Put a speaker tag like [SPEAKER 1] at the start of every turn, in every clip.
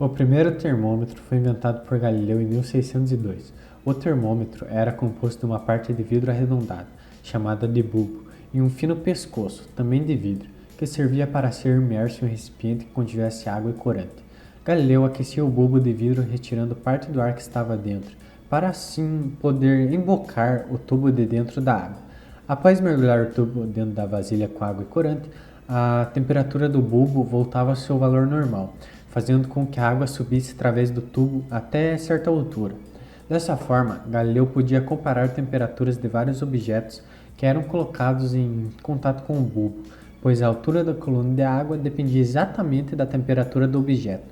[SPEAKER 1] O primeiro termômetro foi inventado por Galileu em 1602. O termômetro era composto de uma parte de vidro arredondada, chamada de bulbo, e um fino pescoço, também de vidro, que servia para ser imerso em um recipiente que contivesse água e corante. Galileu aquecia o bulbo de vidro retirando parte do ar que estava dentro, para assim poder embocar o tubo de dentro da água. Após mergulhar o tubo dentro da vasilha com água e corante, a temperatura do bulbo voltava ao seu valor normal, fazendo com que a água subisse através do tubo até certa altura. Dessa forma, Galileu podia comparar temperaturas de vários objetos que eram colocados em contato com o bulbo, pois a altura da coluna de água dependia exatamente da temperatura do objeto.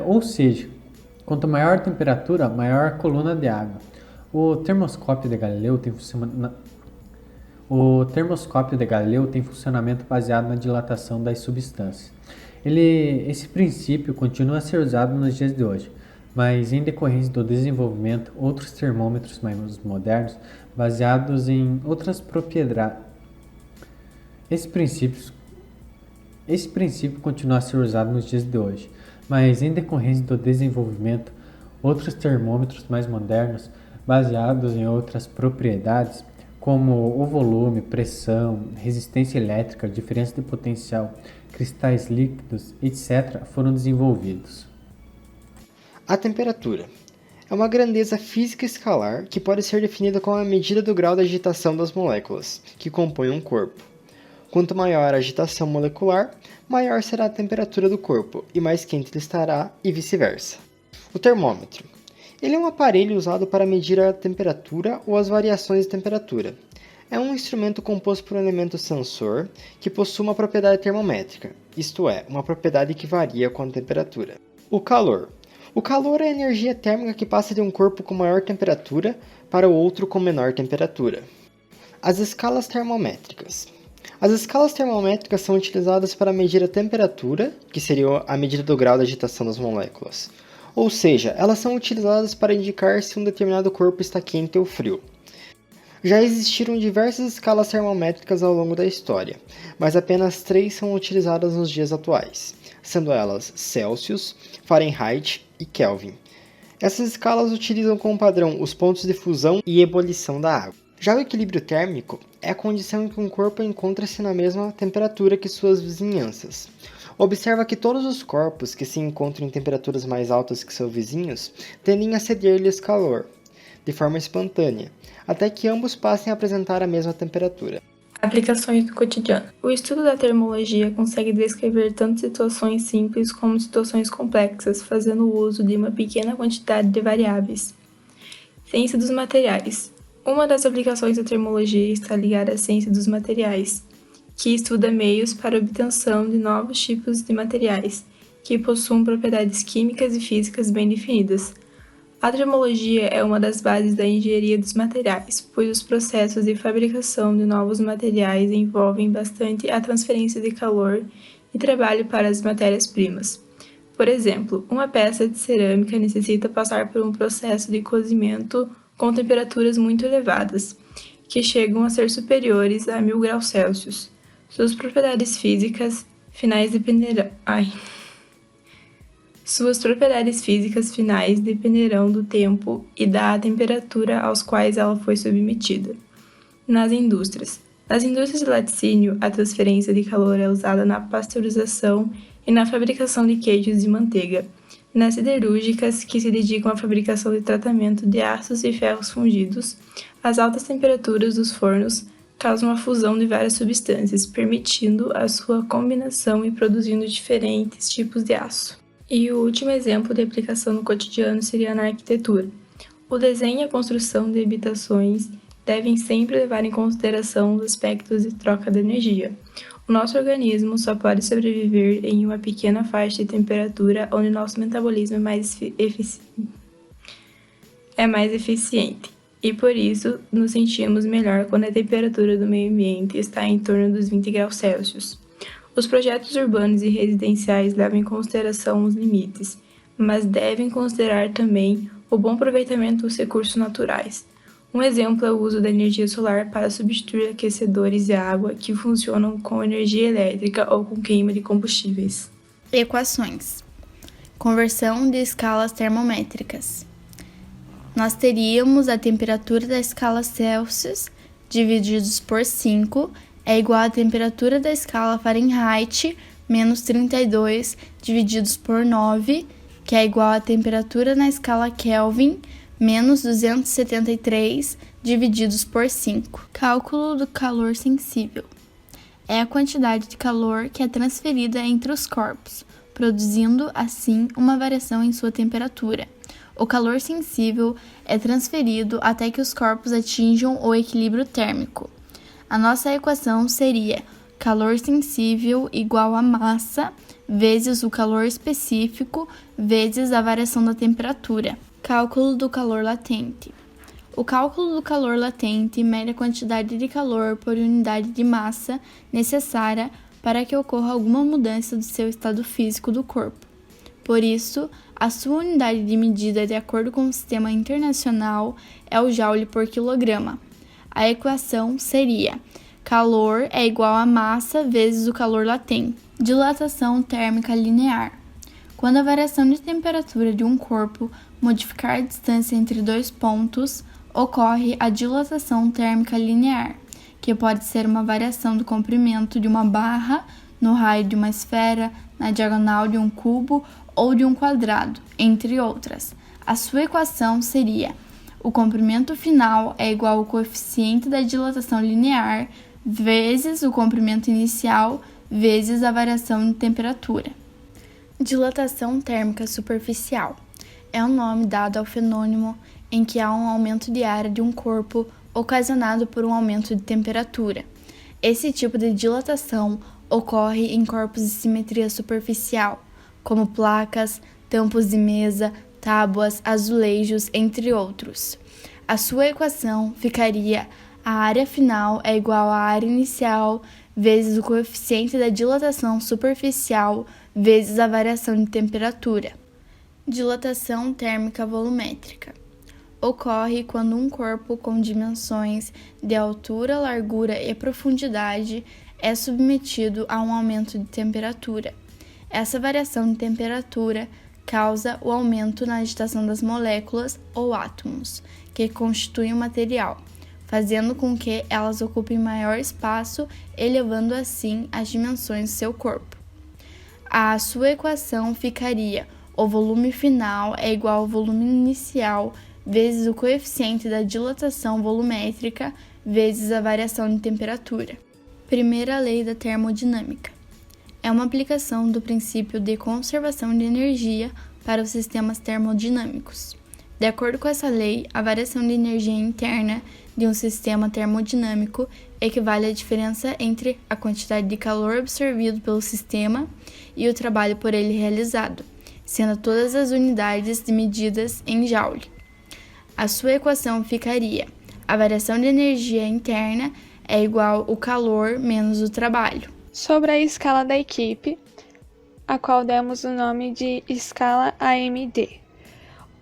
[SPEAKER 1] Ou seja, quanto maior a temperatura, maior a coluna de água. O termoscópio de Galileu tem funcionamento baseado na dilatação das substâncias. Esse princípio continua a ser usado nos dias de hoje, mas em decorrência do desenvolvimento, outros termômetros mais modernos, baseados em outras propriedades. Esse princípio continua a ser usado nos dias de hoje, mas em decorrência do desenvolvimento, outros termômetros mais modernos, baseados em outras propriedades, como o volume, pressão, resistência elétrica, diferença de potencial, cristais líquidos, etc., foram desenvolvidos.
[SPEAKER 2] A temperatura é uma grandeza física escalar que pode ser definida como a medida do grau de agitação das moléculas que compõem um corpo. Quanto maior a agitação molecular, maior será a temperatura do corpo e mais quente ele estará e vice-versa. O termômetro. Ele é um aparelho usado para medir a temperatura ou as variações de temperatura. É um instrumento composto por um elemento sensor que possui uma propriedade termométrica, isto é, uma propriedade que varia com a temperatura. O calor. O calor é a energia térmica que passa de um corpo com maior temperatura para o outro com menor temperatura. As escalas termométricas. As escalas termométricas são utilizadas para medir a temperatura, que seria a medida do grau de agitação das moléculas. Ou seja, elas são utilizadas para indicar se um determinado corpo está quente ou frio. Já existiram diversas escalas termométricas ao longo da história, mas apenas 3 são utilizadas nos dias atuais, sendo elas Celsius, Fahrenheit e Kelvin. Essas escalas utilizam como padrão os pontos de fusão e ebulição da água. Já o equilíbrio térmico é a condição em que um corpo encontra-se na mesma temperatura que suas vizinhanças. Observa que todos os corpos que se encontram em temperaturas mais altas que seus vizinhos tendem a ceder-lhes calor, de forma espontânea, até que ambos passem a apresentar a mesma temperatura.
[SPEAKER 3] Aplicações do cotidiano. O estudo da termologia consegue descrever tanto situações simples como situações complexas, fazendo uso de uma pequena quantidade de variáveis. Ciência dos materiais. Uma das aplicações da termologia está ligada à ciência dos materiais, que estuda meios para a obtenção de novos tipos de materiais, que possuem propriedades químicas e físicas bem definidas. A termologia é uma das bases da engenharia dos materiais, pois os processos de fabricação de novos materiais envolvem bastante a transferência de calor e trabalho para as matérias-primas. Por exemplo, uma peça de cerâmica necessita passar por um processo de cozimento com temperaturas muito elevadas, que chegam a ser superiores a 1000 graus Celsius. Suas propriedades físicas finais dependerão do tempo e da temperatura aos quais ela foi submetida. Nas indústrias de laticínio, a transferência de calor é usada na pasteurização e na fabricação de queijos e manteiga. Nas siderúrgicas, que se dedicam à fabricação de tratamento de aços e ferros fundidos, as altas temperaturas dos fornos causam a fusão de várias substâncias, permitindo a sua combinação e produzindo diferentes tipos de aço. E o último exemplo de aplicação no cotidiano seria na arquitetura. O desenho e a construção de habitações devem sempre levar em consideração os aspectos de troca de energia. O nosso organismo só pode sobreviver em uma pequena faixa de temperatura onde nosso metabolismo é mais eficiente. E por isso, nos sentimos melhor quando a temperatura do meio ambiente está em torno dos 20 graus Celsius. Os projetos urbanos e residenciais levam em consideração os limites, mas devem considerar também o bom aproveitamento dos recursos naturais. Um exemplo é o uso da energia solar para substituir aquecedores de água que funcionam com energia elétrica ou com queima de combustíveis.
[SPEAKER 4] Equações. Conversão de escalas termométricas. Nós teríamos a temperatura da escala Celsius divididos por 5 é igual à temperatura da escala Fahrenheit menos 32 divididos por 9, que é igual à temperatura na escala Kelvin menos 273 divididos por 5. Cálculo do calor sensível. É a quantidade de calor que é transferida entre os corpos, produzindo, assim, uma variação em sua temperatura. O calor sensível é transferido até que os corpos atinjam o equilíbrio térmico. A nossa equação seria calor sensível igual a massa vezes o calor específico vezes a variação da temperatura. Cálculo do calor latente. O cálculo do calor latente mede a quantidade de calor por unidade de massa necessária para que ocorra alguma mudança do seu estado físico do corpo. Por isso, a sua unidade de medida de acordo com o sistema internacional é o joule por quilograma. A equação seria: calor é igual a massa vezes o calor latente. Dilatação térmica linear. Quando a variação de temperatura de um corpo modificar a distância entre dois pontos, ocorre a dilatação térmica linear, que pode ser uma variação do comprimento de uma barra no raio de uma esfera, na diagonal de um cubo ou de um quadrado, entre outras. A sua equação seria: o comprimento final é igual ao coeficiente da dilatação linear vezes o comprimento inicial vezes a variação de temperatura. Dilatação térmica superficial é o nome dado ao fenômeno em que há um aumento de área de um corpo ocasionado por um aumento de temperatura. Esse tipo de dilatação ocorre em corpos de simetria superficial, como placas, tampos de mesa, tábuas, azulejos, entre outros. A sua equação ficaria: a área final é igual à área inicial vezes o coeficiente da dilatação superficial vezes a variação de temperatura. Dilatação térmica volumétrica. Ocorre quando um corpo com dimensões de altura, largura e profundidade é submetido a um aumento de temperatura. Essa variação de temperatura causa o aumento na agitação das moléculas ou átomos, que constituem o material, fazendo com que elas ocupem maior espaço, elevando assim as dimensões do seu corpo. A sua equação ficaria: o volume final é igual ao volume inicial vezes o coeficiente da dilatação volumétrica vezes a variação de temperatura. Primeira lei da termodinâmica. É uma aplicação do princípio de conservação de energia para os sistemas termodinâmicos. De acordo com essa lei, a variação de energia interna de um sistema termodinâmico equivale à diferença entre a quantidade de calor absorvido pelo sistema e o trabalho por ele realizado, sendo todas as unidades medidas em joule. A sua equação ficaria: a variação de energia interna é igual ao calor menos o trabalho.
[SPEAKER 5] Sobre a escala da equipe, a qual demos o nome de escala AMD.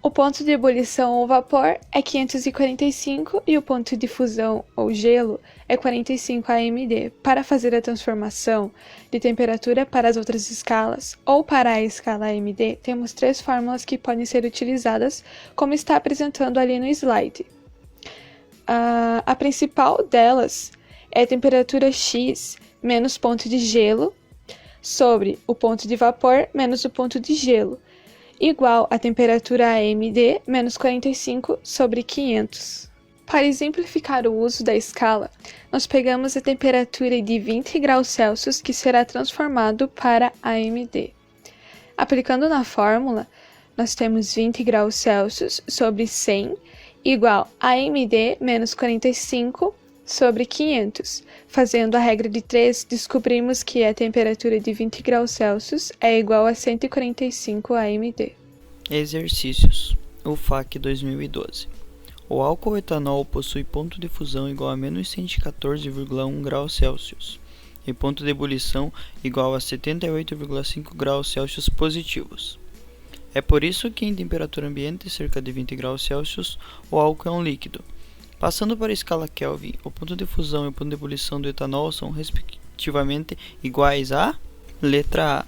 [SPEAKER 5] O ponto de ebulição ou vapor é 545 e o ponto de fusão ou gelo é 45 AMD. Para fazer a transformação de temperatura para as outras escalas ou para a escala AMD, temos 3 fórmulas que podem ser utilizadas, como está apresentando ali no slide. A principal delas é a temperatura X menos ponto de gelo sobre o ponto de vapor menos o ponto de gelo, igual a temperatura AMD menos 45 sobre 500. Para exemplificar o uso da escala, nós pegamos a temperatura de 20 graus Celsius que será transformado para AMD. Aplicando na fórmula, nós temos 20 graus Celsius sobre 100 igual a AMD menos 45 sobre 500. Fazendo a regra de 3, descobrimos que a temperatura de 20 graus Celsius é igual a 145 AMD.
[SPEAKER 6] Exercícios. UFAC 2012. O álcool etanol possui ponto de fusão igual a menos 114,1 graus Celsius e ponto de ebulição igual a 78,5 graus Celsius positivos. É por isso que em temperatura ambiente, cerca de 20 graus Celsius, o álcool é um líquido. Passando para a escala Kelvin, o ponto de fusão e o ponto de ebulição do etanol são respectivamente iguais a letra A,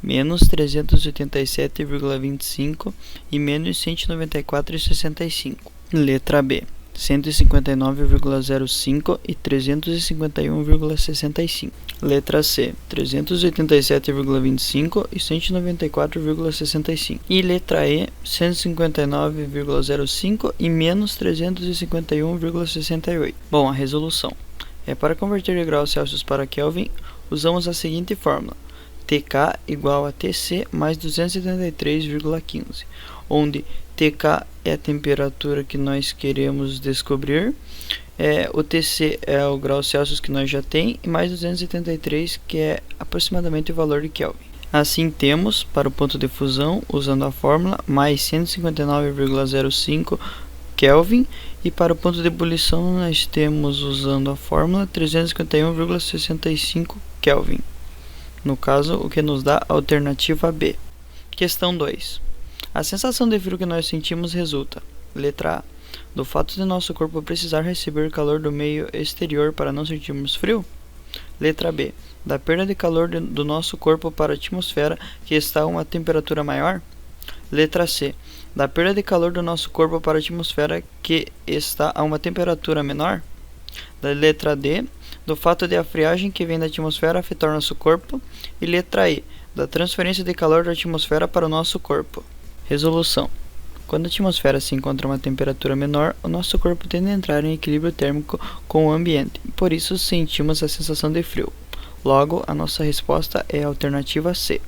[SPEAKER 6] menos 387,25 e menos 194,65. Letra B, 159,05 e 351,65. Letra C, 387,25 e 194,65. E letra E, 159,05 e menos 351,68. Bom, a resolução. Para converter de graus Celsius para Kelvin, usamos a seguinte fórmula: TK igual a TC mais 273,15, onde TK é a temperatura que nós queremos descobrir, o TC é o grau Celsius que nós já tem, e mais 273, que é aproximadamente o valor de Kelvin. Assim temos, para o ponto de fusão, usando a fórmula, mais 159,05 Kelvin, e para o ponto de ebulição nós temos, usando a fórmula, 351,65 Kelvin. No caso, o que nos dá a alternativa B. Questão 2. A sensação de frio que nós sentimos resulta: letra A, do fato de nosso corpo precisar receber calor do meio exterior para não sentirmos frio. Letra B, da perda de calor do nosso corpo para a atmosfera, que está a uma temperatura maior. Letra C, da perda de calor do nosso corpo para a atmosfera, que está a uma temperatura menor. Da letra D, do fato de a friagem que vem da atmosfera afetar nosso corpo. E letra E, da transferência de calor da atmosfera para o nosso corpo. Resolução. Quando a atmosfera se encontra a uma temperatura menor, o nosso corpo tende a entrar em equilíbrio térmico com o ambiente, por isso sentimos a sensação de frio. Logo, a nossa resposta é a alternativa C.